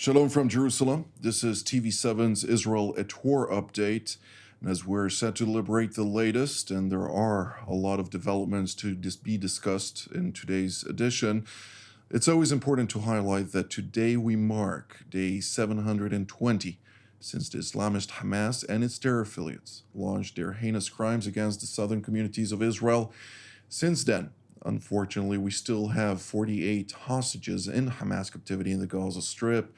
Shalom from Jerusalem. This is TV7's Israel at War update. And as we're set to deliberate the latest, and there are a lot of developments to be discussed in today's edition, it's always important to highlight that today we mark day 720 since the Islamist Hamas and its terror affiliates launched their heinous crimes against the southern communities of Israel. Since then, unfortunately, we still have 48 hostages in Hamas captivity in the Gaza Strip.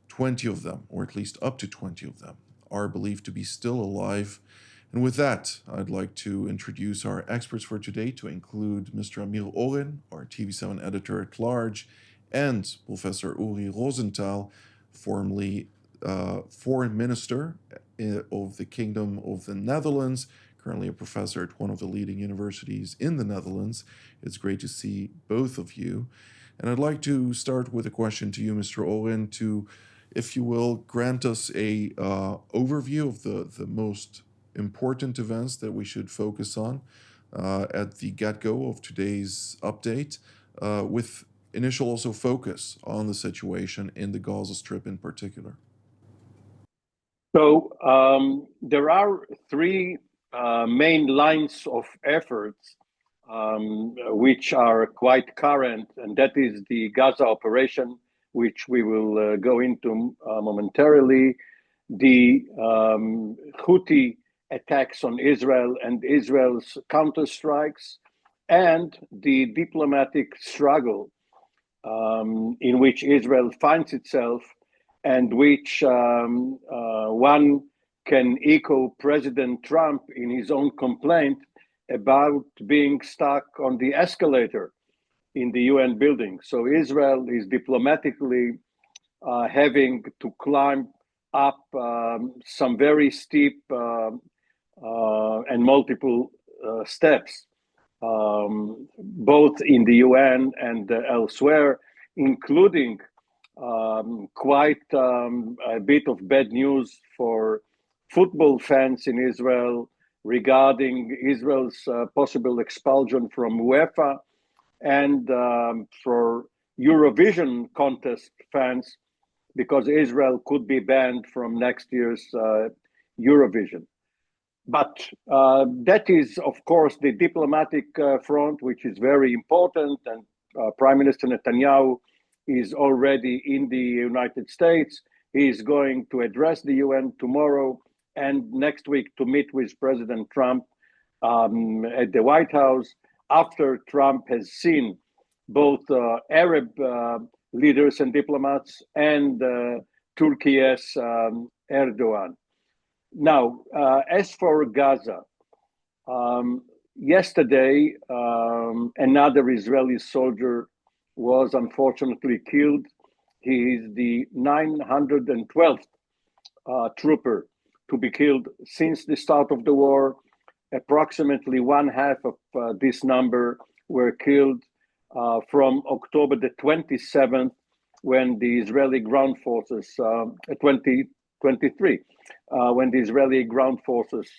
20 of them, or at least up to 20 of them, are believed to be still alive. And with that, I'd like to introduce our experts for today, to include Mr. Amir Oren, our TV7 editor-at-large, and Professor Uri Rosenthal, formerly Foreign Minister of the Kingdom of the Netherlands, currently a professor at one of the leading universities in the Netherlands. It's great to see both of you. And I'd like to start with a question to you, Mr. Oren, to, if you will, grant us a overview of the most important events that we should focus on at the get-go of today's update, with initial also focus on the situation in the Gaza Strip in particular. So there are three main lines of efforts which are quite current, and that is the Gaza operation, which we will go into momentarily, the Houthi attacks on Israel and Israel's counterstrikes, and the diplomatic struggle in which Israel finds itself, and which one can echo President Trump in his own complaint about being stuck on the escalator in the UN building. So Israel is diplomatically having to climb up some very steep and multiple steps, both in the UN and elsewhere, including quite a bit of bad news for football fans in Israel regarding Israel's possible expulsion from UEFA, and for Eurovision contest fans, because Israel could be banned from next year's Eurovision. But that is, of course, the diplomatic front, which is very important, and Prime Minister Netanyahu is already in the United States. He is going to address the UN tomorrow and next week to meet with President Trump at the White House, after Trump has seen both Arab leaders and diplomats and Turkey's Erdogan. Now, as for Gaza, yesterday another Israeli soldier was unfortunately killed. He is the 912th trooper to be killed since the start of the war. Approximately one half of this number were killed from October the 27th, when the Israeli ground forces, 2023, when the Israeli ground forces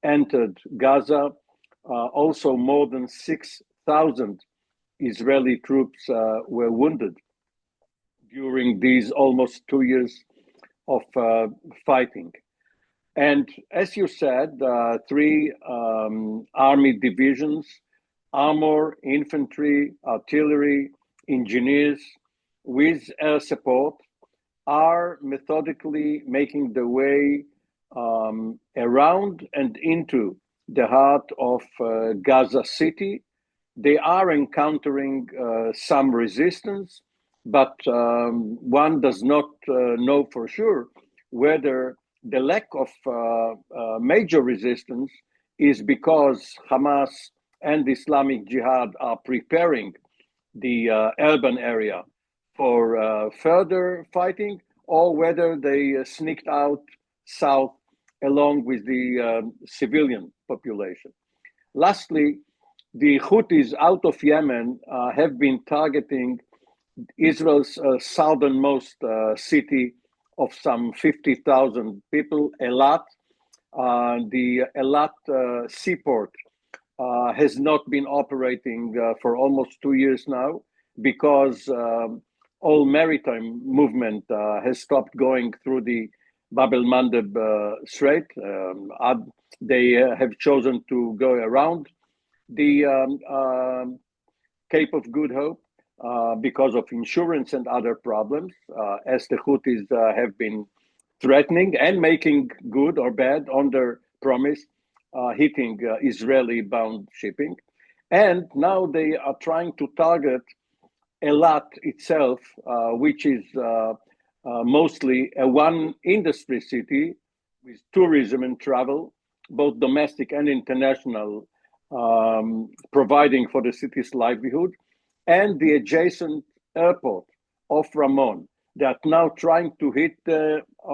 entered Gaza. Also, more than 6,000 Israeli troops were wounded during these almost 2 years of fighting. And as you said, three army divisions, armor, infantry, artillery, engineers, with air support, are methodically making their way around and into the heart of Gaza City. They are encountering some resistance, but one does not know for sure whether the lack of major resistance is because Hamas and Islamic Jihad are preparing the urban area for further fighting, or whether they sneaked out south along with the civilian population. Lastly, the Houthis out of Yemen have been targeting Israel's southernmost city of some 50,000 people, Eilat. The Eilat seaport has not been operating for almost 2 years now, because all maritime movement has stopped going through the Bab el Mandeb Strait. They have chosen to go around the Cape of Good Hope because of insurance and other problems, as the Houthis have been threatening and making good or bad on their promise, hitting Israeli-bound shipping. And now they are trying to target Eilat itself, which is mostly a one industry city with tourism and travel, both domestic and international, providing for the city's livelihood, and the adjacent airport of Ramon. They are now trying to hit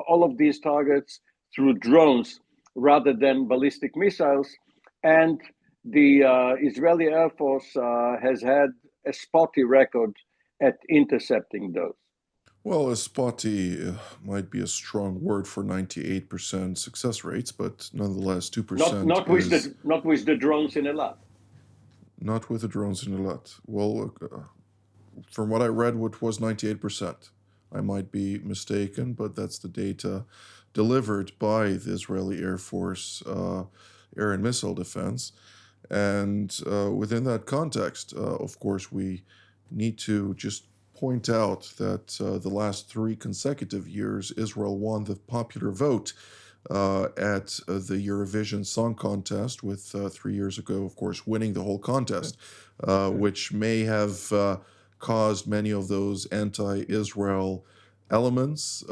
all of these targets through drones rather than ballistic missiles. And the Israeli Air Force has had a spotty record at intercepting those. Well, a spotty might be a strong word for 98% success rates, but nonetheless, 2% Not with the drones in Eilat. Not with the drones in Eilat. Well, from what I read, what was 98%. I might be mistaken, but that's the data delivered by the Israeli Air Force air and missile defense. And within that context, of course, we need to just point out that the last 3 consecutive years, Israel won the popular vote at the Eurovision Song Contest, with 3 years ago, of course, winning the whole contest, which may have caused many of those anti-Israel elements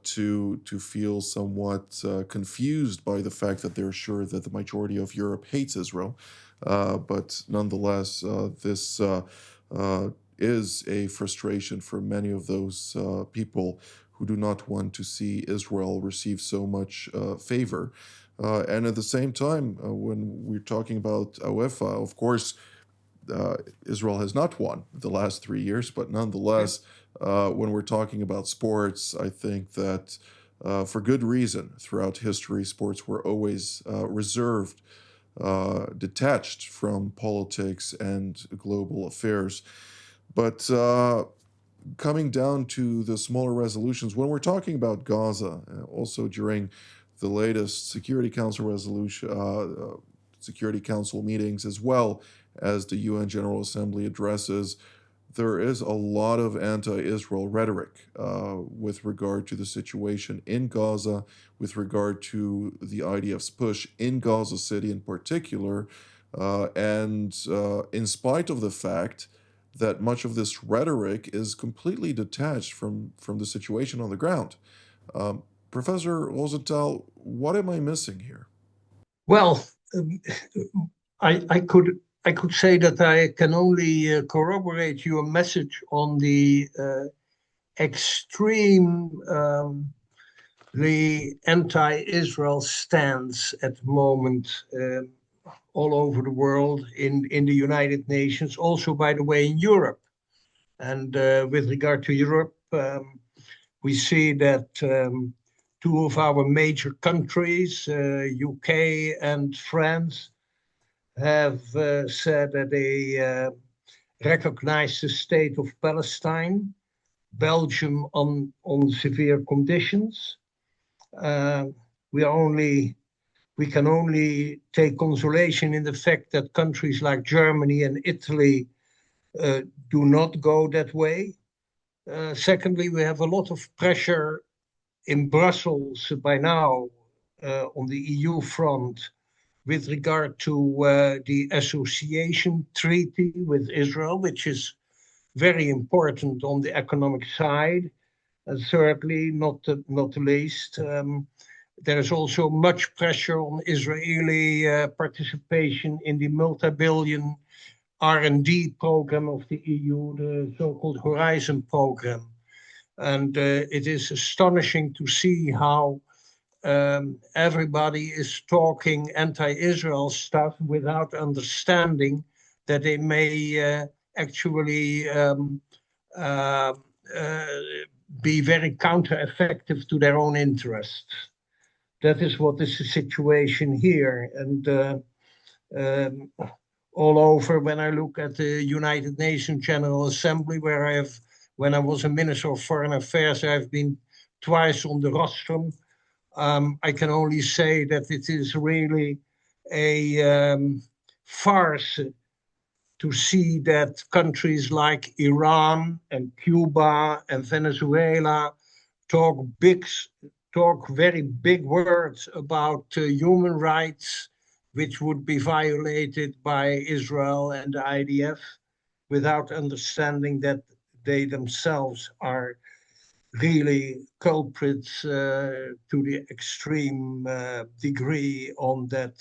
to feel somewhat confused by the fact that they're sure that the majority of Europe hates Israel. But nonetheless, this is a frustration for many of those people who do not want to see Israel receive so much favor. And at the same time, when we're talking about UEFA, of course, Israel has not won the last 3 years, but nonetheless, when we're talking about sports, I think that for good reason, throughout history, sports were always reserved, detached from politics and global affairs. But coming down to the smaller resolutions, when we're talking about Gaza, also during the latest Security Council resolution, Security Council meetings, as well as the UN General Assembly addresses, there is a lot of anti-Israel rhetoric with regard to the situation in Gaza, with regard to the IDF's push in Gaza City in particular, and in spite of the fact that much of this rhetoric is completely detached from the situation on the ground. Professor Rosenthal, what am I missing here? Well, I could say that I can only corroborate your message on the extreme the anti-Israel stance at the moment all over the world, in the United Nations, also, by the way, in Europe. And with regard to Europe, we see that 2 of our major countries, UK and France, have said that they recognize the state of Palestine, Belgium on severe conditions. We can only take consolation in the fact that countries like Germany and Italy do not go that way. Secondly, we have a lot of pressure in Brussels by now on the EU front with regard to the association treaty with Israel, which is very important on the economic side. And thirdly, not the least, there is also much pressure on Israeli participation in the multi-billion R&D program of the EU, the so-called Horizon program. And it is astonishing to see how everybody is talking anti-Israel stuff without understanding that they may actually be very counter-effective to their own interests. That is what is the situation here. And all over, when I look at the United Nations General Assembly, where When I was a Minister of Foreign Affairs, I've been twice on the rostrum. I can only say that it is really a farce to see that countries like Iran and Cuba and Venezuela talk very big words about human rights, which would be violated by Israel and the IDF, without understanding that they themselves are really culprits to the extreme degree on that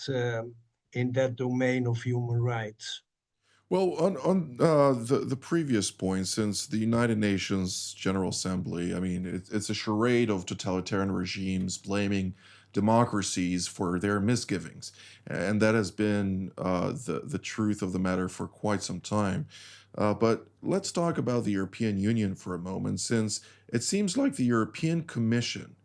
in that domain of human rights. Well, on the previous point, since the United Nations General Assembly, I mean, it's a charade of totalitarian regimes blaming democracies for their misgivings, and that has been the truth of the matter for quite some time. But let's talk about the European Union for a moment, since it seems like the European Commission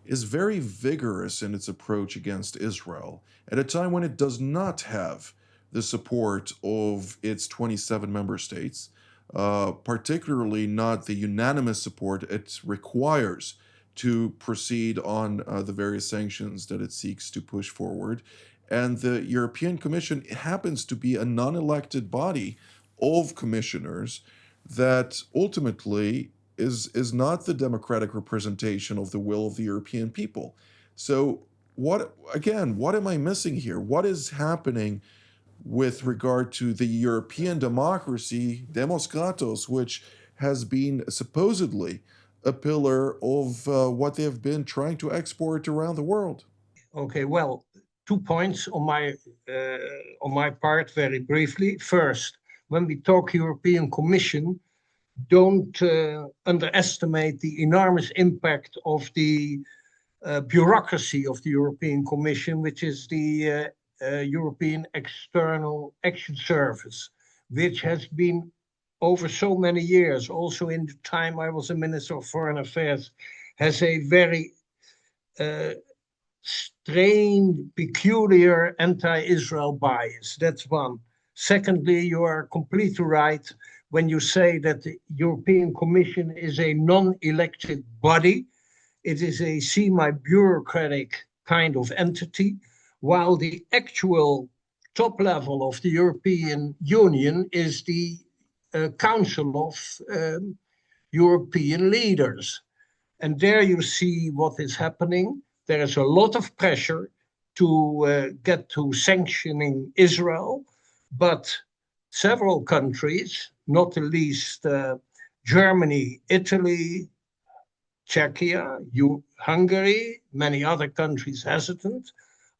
is very vigorous in its approach against Israel at a time when it does not have the support of its 27 member states, particularly not the unanimous support it requires to proceed on the various sanctions that it seeks to push forward. And the European Commission happens to be a non elected body of commissioners that ultimately is not the democratic representation of the will of the European people. So, what am I missing here? What is happening with regard to the European democracy, Demos Kratos, which has been supposedly a pillar of what they have been trying to export around the world? Okay, well, 2 points on my part, very briefly. First, when we talk European Commission, don't underestimate the enormous impact of the bureaucracy of the European Commission, which is the European External Action Service, which has been over so many years, also in the time I was a Minister of Foreign Affairs, has a very strained, peculiar anti-Israel bias. That's one. Secondly, you are completely right when you say that the European Commission is a non-elected body. It is a semi-bureaucratic kind of entity, while the actual top level of the European Union is the Council of European Leaders. And there you see what is happening. There is a lot of pressure to get to sanctioning Israel, but several countries, not the least Germany, Italy, Czechia, Hungary, many other countries hesitant,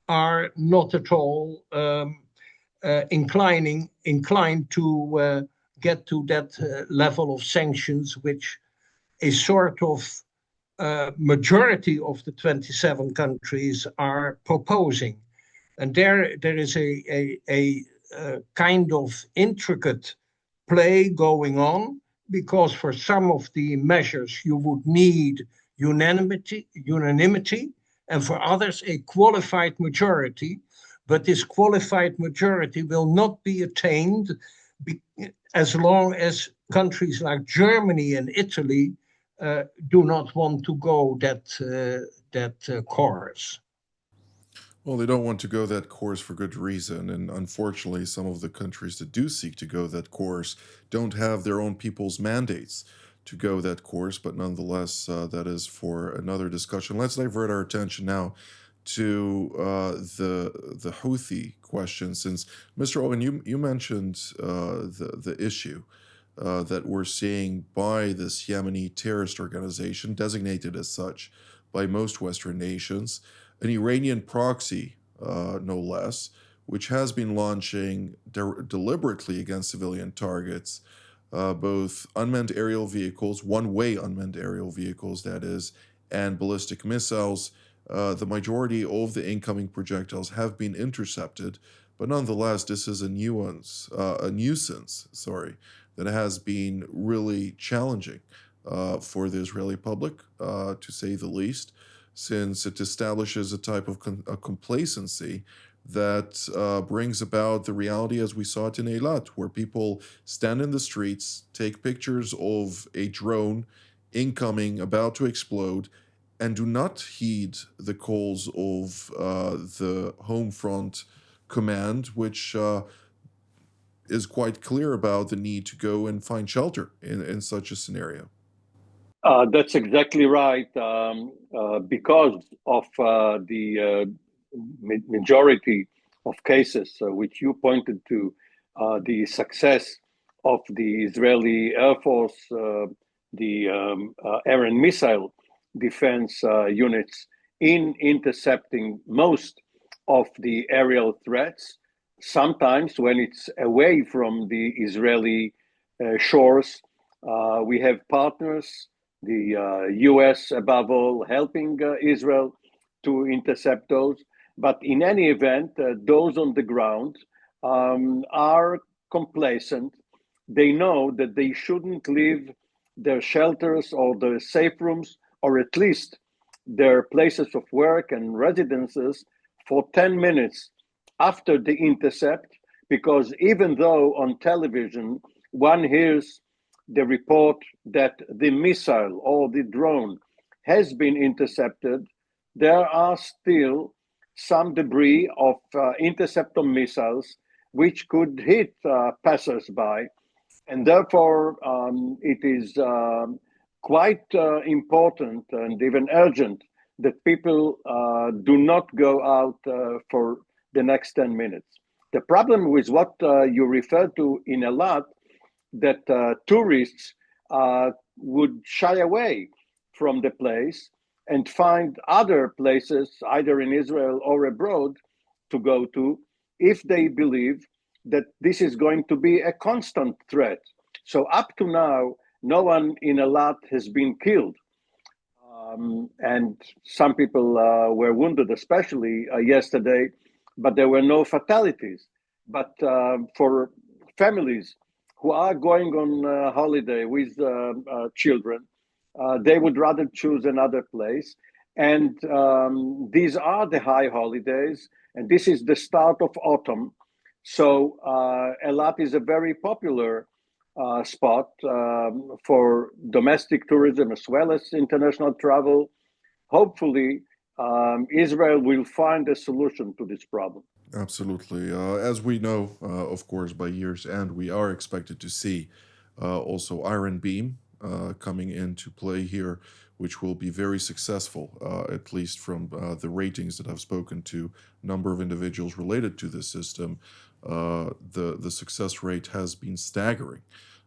are not at all inclined to get to that level of sanctions, which a sort of majority of the 27 countries are proposing. And there is a kind of intricate play going on, because for some of the measures you would need unanimity, and for others a qualified majority. But this qualified majority will not be attained as long as countries like Germany and Italy do not want to go that course. Well, they don't want to go that course for good reason, and unfortunately, some of the countries that do seek to go that course don't have their own people's mandates to go that course, but nonetheless, that is for another discussion. Let's divert our attention now to the Houthi question, since Mr. Owen, you mentioned the issue that we're seeing by this Yemeni terrorist organization, designated as such by most Western nations, an Iranian proxy, no less, which has been launching deliberately against civilian targets, both unmanned aerial vehicles, one-way unmanned aerial vehicles, that is, and ballistic missiles. The majority of the incoming projectiles have been intercepted, but nonetheless, this is a nuisance, that has been really challenging for the Israeli public, to say the least, since it establishes a type of complacency that brings about the reality as we saw it in Eilat, where people stand in the streets, take pictures of a drone incoming, about to explode, and do not heed the calls of the home front command, which is quite clear about the need to go and find shelter in such a scenario. That's exactly right. Because of the majority of cases which you pointed to, the success of the Israeli Air Force, the air and missile defense units in intercepting most of the aerial threats, sometimes when it's away from the Israeli shores, we have partners, the US above all, helping Israel to intercept those. But in any event, those on the ground are complacent. They know that they shouldn't leave their shelters or their safe rooms, or at least their places of work and residences, for 10 minutes after the intercept, because even though on television one hears the report that the missile or the drone has been intercepted, there are still some debris of interceptor missiles which could hit passersby. And therefore, it is quite important and even urgent that people do not go out for the next 10 minutes. The problem with what you referred to in Eilat, that tourists would shy away from the place and find other places, either in Israel or abroad, to go to if they believe that this is going to be a constant threat. So up to now, no one in Eilat has been killed. And some people were wounded, especially yesterday, but there were no fatalities. But for families who are going on holiday with children, they would rather choose another place. And these are the high holidays, and this is the start of autumn. So Eilat is a very popular spot for domestic tourism as well as international travel. Hopefully, Israel will find a solution to this problem. Absolutely. As we know, of course, by year's end, we are expected to see also Iron Beam coming into play here, which will be very successful, at least from the ratings that I've spoken to, number of individuals related to this system. The success rate has been staggering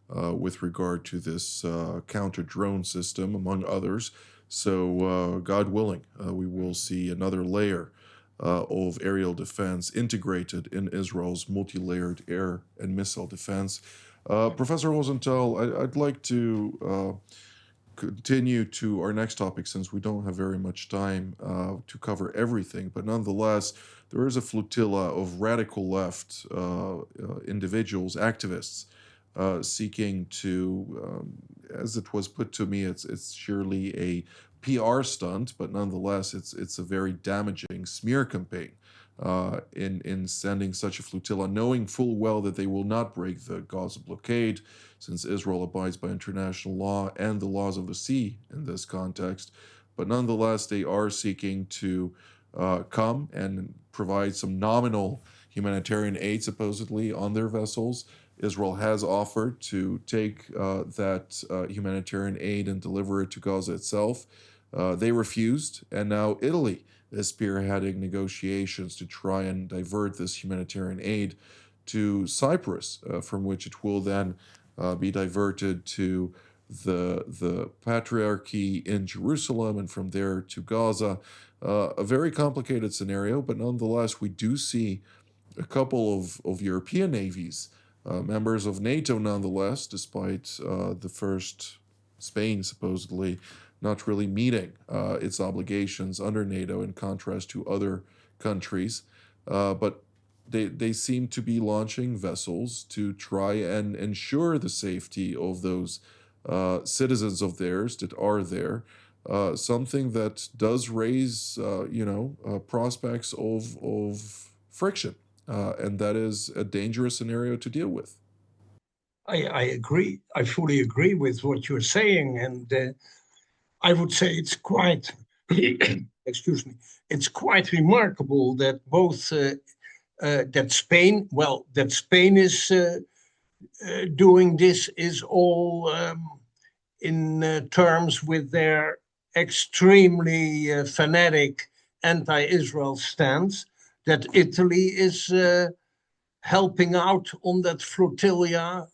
with regard to this counter drone system, among others. So, God willing, we will see another layer of aerial defense integrated in Israel's multi-layered air and missile defense. Professor Rosenthal, I'd like to continue to our next topic since we don't have very much time to cover everything, but nonetheless, there is a flotilla of radical left individuals, activists, seeking to, as it was put to me, it's surely a PR stunt, but nonetheless, it's a very damaging smear campaign in sending such a flotilla, knowing full well that they will not break the Gaza blockade, since Israel abides by international law and the laws of the sea in this context. But nonetheless, they are seeking to come and provide some nominal humanitarian aid, supposedly, on their vessels. Israel has offered to take that humanitarian aid and deliver it to Gaza itself. They refused, and now Italy is spearheading negotiations to try and divert this humanitarian aid to Cyprus, from which it will then be diverted to the Patriarchy in Jerusalem, and from there to Gaza. A very complicated scenario, but nonetheless, we do see a couple of European navies, members of NATO nonetheless, despite the first, Spain supposedly, not really meeting its obligations under NATO in contrast to other countries. But they seem to be launching vessels to try and ensure the safety of those citizens of theirs that are there. Something that does raise, prospects of friction. And that is a dangerous scenario to deal with. I agree. I fully agree with what you're saying. And I would say it's quite, excuse me, it's quite remarkable that both, that Spain is doing this is all in terms with their extremely fanatic anti-Israel stance, that Italy is helping out on that flotilla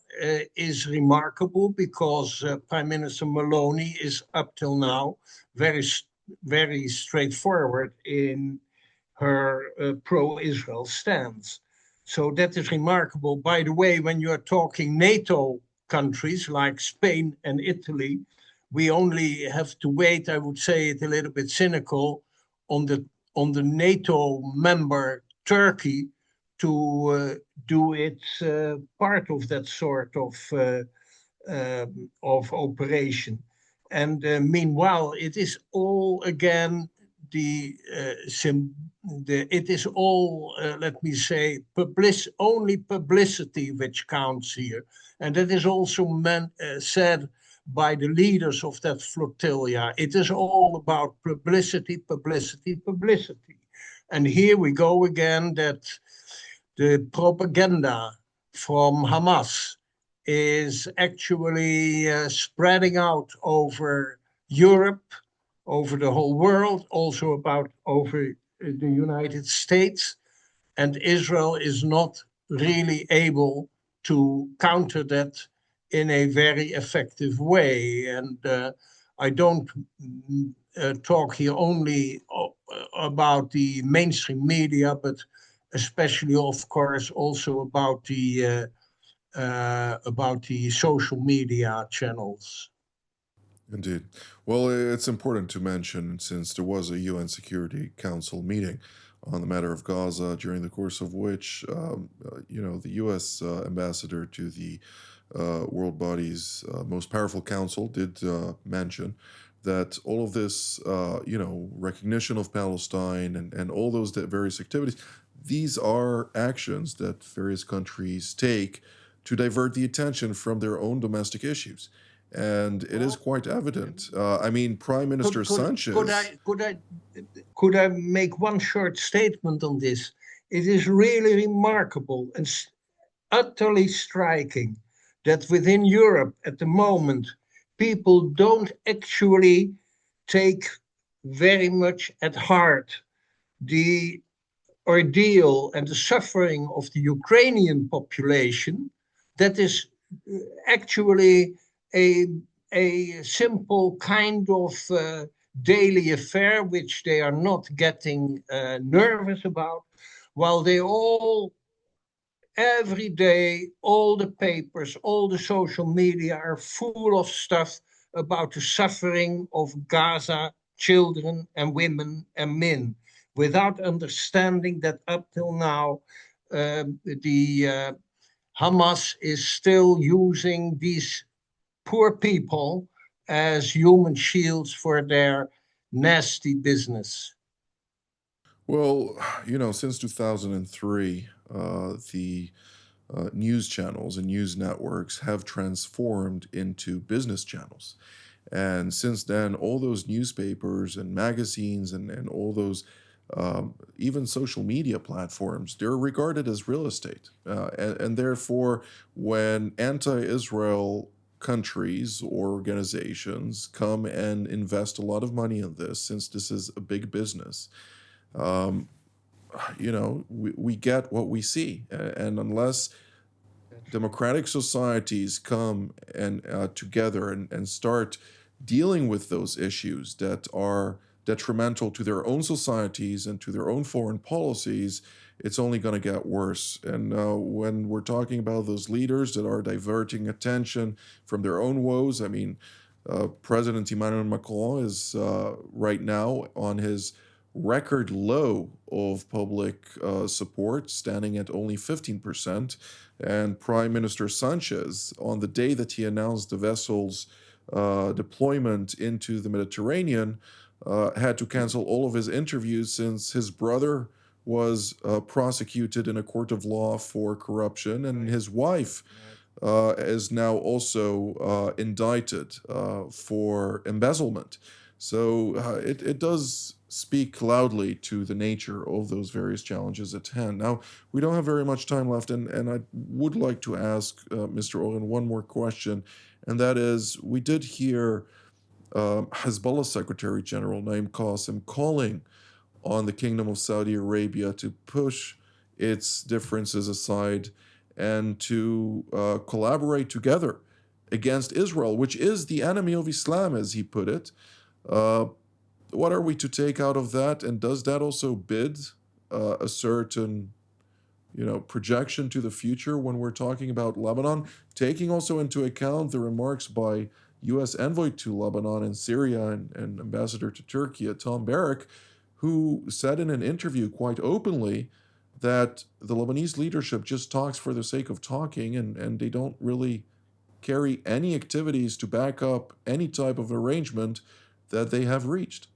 is remarkable, because Prime Minister Meloni is up till now very straightforward in her pro-Israel stance. So that is remarkable. By the way, when you're talking NATO countries like Spain and Italy, we only have to wait, I would say it a little bit cynical, on the NATO member Turkey to do its part of that sort of operation. And meanwhile, it is all again it is all, let me say, only publicity which counts here. And that is also said by the leaders of that flotilla. It is all about publicity, publicity, publicity. And here we go again, that the propaganda from Hamas is actually spreading out over Europe, over the whole world, also over the United States, and Israel is not really able to counter that in a very effective way. And I don't talk here only about the mainstream media, but especially, of course, also about the social media channels. Indeed. Well, it's important to mention, since there was a UN Security Council meeting on the matter of Gaza, during the course of which, the U.S. ambassador to the world body's most powerful council did mention that all of this, recognition of Palestine and all those various activities, these are actions that various countries take to divert the attention from their own domestic issues. And it is quite evident. Prime Minister Sanchez. Could I make one short statement on this? It is really remarkable and utterly striking that within Europe at the moment, people don't actually take very much at heart the ordeal and the suffering of the Ukrainian population. That is actually a simple kind of daily affair, which they are not getting nervous about, while they all, every day, all the papers, all the social media are full of stuff about the suffering of Gaza children and women and men, without understanding that up till now, the Hamas is still using these poor people as human shields for their nasty business. Well, since 2003, the news channels and news networks have transformed into business channels. And since then, all those newspapers and magazines and all those even social media platforms, they're regarded as real estate. And therefore, when anti-Israel countries or organizations come and invest a lot of money in this, since this is a big business, we get what we see. And unless democratic societies come and together and start dealing with those issues that are detrimental to their own societies and to their own foreign policies, it's only going to get worse. And when we're talking about those leaders that are diverting attention from their own woes, President Emmanuel Macron is right now on his record low of public support, standing at only 15%. And Prime Minister Sanchez, on the day that he announced the vessel's deployment into the Mediterranean, had to cancel all of his interviews, since his brother was prosecuted in a court of law for corruption, and his wife is now also indicted for embezzlement. So it does speak loudly to the nature of those various challenges at hand. Now, we don't have very much time left, and I would like to ask Mr. Oren one more question, and that is, we did hear Hezbollah Secretary General Naim Qassem calling on the Kingdom of Saudi Arabia to push its differences aside and to collaborate together against Israel, which is the enemy of Islam, as he put it. What are we to take out of that? And does that also bid a certain, projection to the future when we're talking about Lebanon, taking also into account the remarks by U.S. envoy to Lebanon and Syria and ambassador to Turkey, Tom Barrack, who said in an interview quite openly that the Lebanese leadership just talks for the sake of talking, and they don't really carry any activities to back up any type of arrangement that they have reached.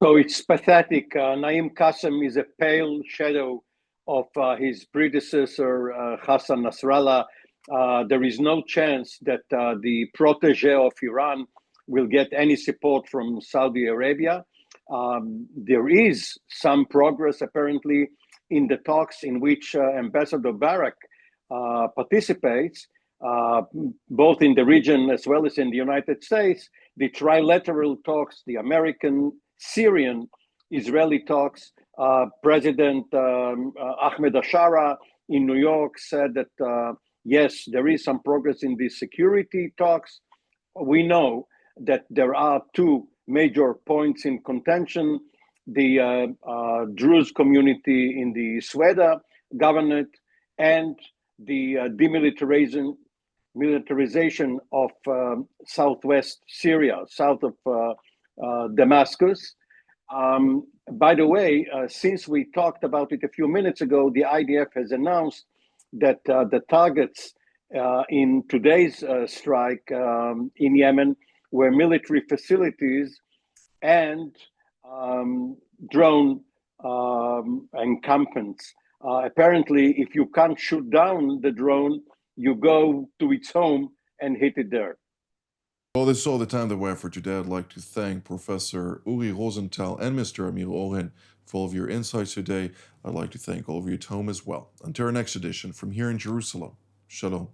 So it's pathetic. Naim Qassem is a pale shadow of his predecessor, Hassan Nasrallah. There is no chance that the protege of Iran will get any support from Saudi Arabia. There is some progress, apparently, in the talks in which Ambassador Barak participates, both in the region as well as in the United States. The trilateral talks, the American, Syrian, Israeli talks. President Ahmed Ashara in New York said that, yes, there is some progress in the security talks. We know that there are two major points in contention: the Druze community in the Sweda governorate and the militarization of southwest Syria, south of Damascus. By the way, since we talked about it a few minutes ago, the IDF has announced that the targets in today's strike in Yemen were military facilities and drone encampments. Apparently, if you can't shoot down the drone, you go to its home and hit it there. Well, this is all the time that we have for today. I'd like to thank Professor Uri Rosenthal and Mr. Amir Oren for all of your insights today. I'd like to thank all of you at home as well. Until our next edition, from here in Jerusalem, Shalom.